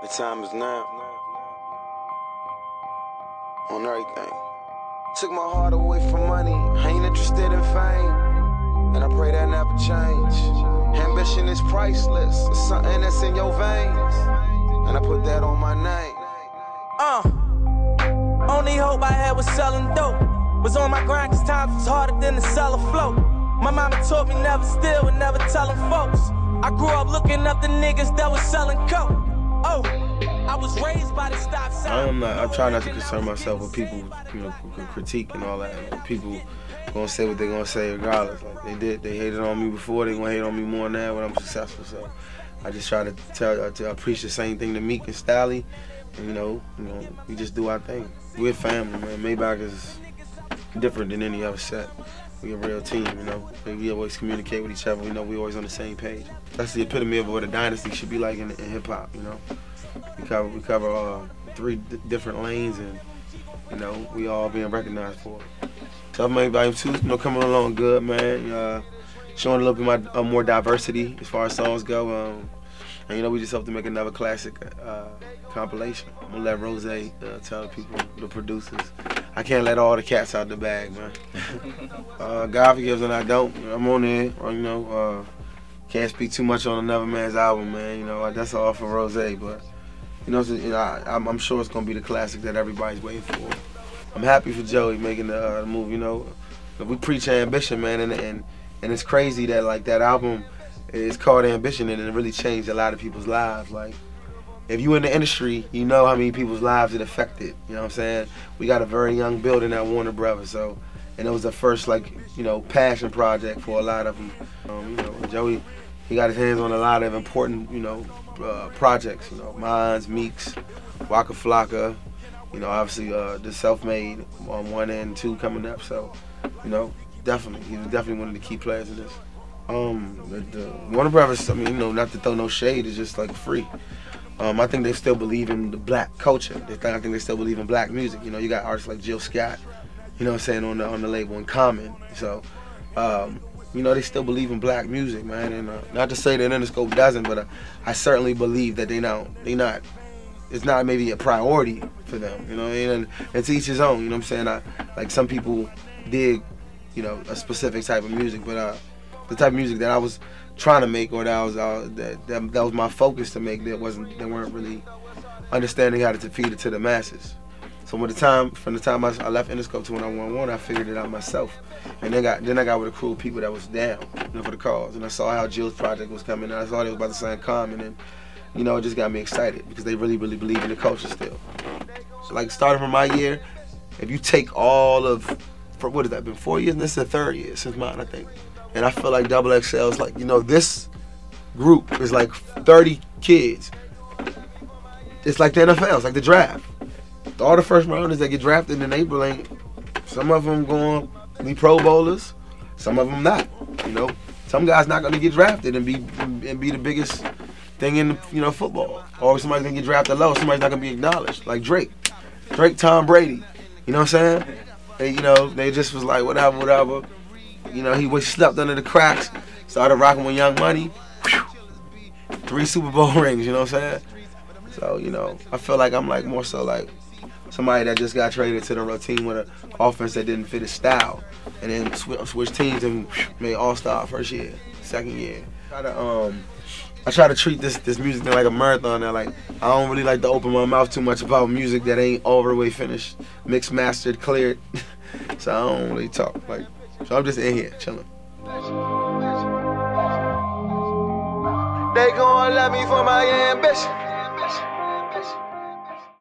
The time is now. On everything. Took my heart away from money. I ain't interested in fame. And I pray that never change. Ambition is priceless. It's something that's in your veins. And I put that on my name. Only hope I had was selling dope. Was on my grind cause times was harder than to sell a float. My mama taught me never steal and never tellin' folks. I grew up looking up the niggas that was selling coke. Oh, I was raised by the stop sign. I try not to concern myself with people, critique and all that. People gonna say what they gonna say regardless. Like they hated on me before, they gonna hate on me more now when I'm successful. So I just try to preach the same thing to Meek and Stally. And, we just do our thing. We're family, man. Maybach is different than any other set. We a real team, We always communicate with each other. We always on the same page. That's the epitome of what a dynasty should be like in hip hop. We cover 3 different lanes, and we all being recognized for it. Self-Made Volume 2, coming along good, man. Showing a little bit more diversity as far as songs go. And we just hope to make another classic compilation. I'm gonna let Rose tell people, the producers. I can't let all the cats out the bag, man. God forgives and I don't. I'm on there, can't speak too much on another man's album, man. That's all for Rose, but I'm sure it's gonna be the classic that everybody's waiting for. I'm happy for Joey making the move. We preach ambition, man, and it's crazy that that album is called Ambition, and it really changed a lot of people's lives. Like, if you in the industry, you know how many people's lives it affected. You know what I'm saying? We got a very young building at Warner Brothers, and it was the first passion project for a lot of them. Joey, he got his hands on a lot of important projects. Mines, Meek's, Waka Flocka. Obviously the Self-Made on 1 and 2 coming up. So, definitely, he was definitely one of the key players in this. The Warner Brothers, not to throw no shade, it's just free. I think they still believe in the black culture. I think they still believe in black music. You got artists like Jill Scott, on the label, and Common. So, they still believe in black music, man. And not to say that Interscope doesn't, but I certainly believe that it's not maybe a priority for them, and to each his own, like some people dig, a specific type of music, but the type of music that I was trying to make, or that was my focus to make, they weren't really understanding how to feed it to the masses. So from the time I left Interscope to when I won, I figured it out myself, and then I got with a crew of people that was down, for the cause, and I saw how Jill's project was coming, and I saw they was about to sign Common, and it just got me excited because they really, really believe in the culture still. So starting from my year, if you take all of, what has that been, 4 years? And this is the 3rd year since mine, I think. And I feel like XXL is this group is 30 kids. It's like the NFL, it's like the draft. All the first rounders that get drafted in April some of them going to be Pro Bowlers, some of them not. Some guys not going to get drafted and be the biggest thing in football. Or somebody's going to get drafted low, somebody's not going to be acknowledged. Like Drake, Tom Brady. You know what I'm saying? They just was like, whatever. He slept under the cracks, started rocking with Young Money. 3 Super Bowl rings, you know what I'm saying? So, I feel like I'm more so somebody that just got traded to the routine with an offense that didn't fit his style, and then switched teams and made All-Star first year, second year. I try to treat this music thing like a marathon now. I don't really like to open my mouth too much about music that ain't all the way finished, mixed, mastered, cleared. So I don't really talk. So I'm just in here chilling. They gon' love me for my ambition.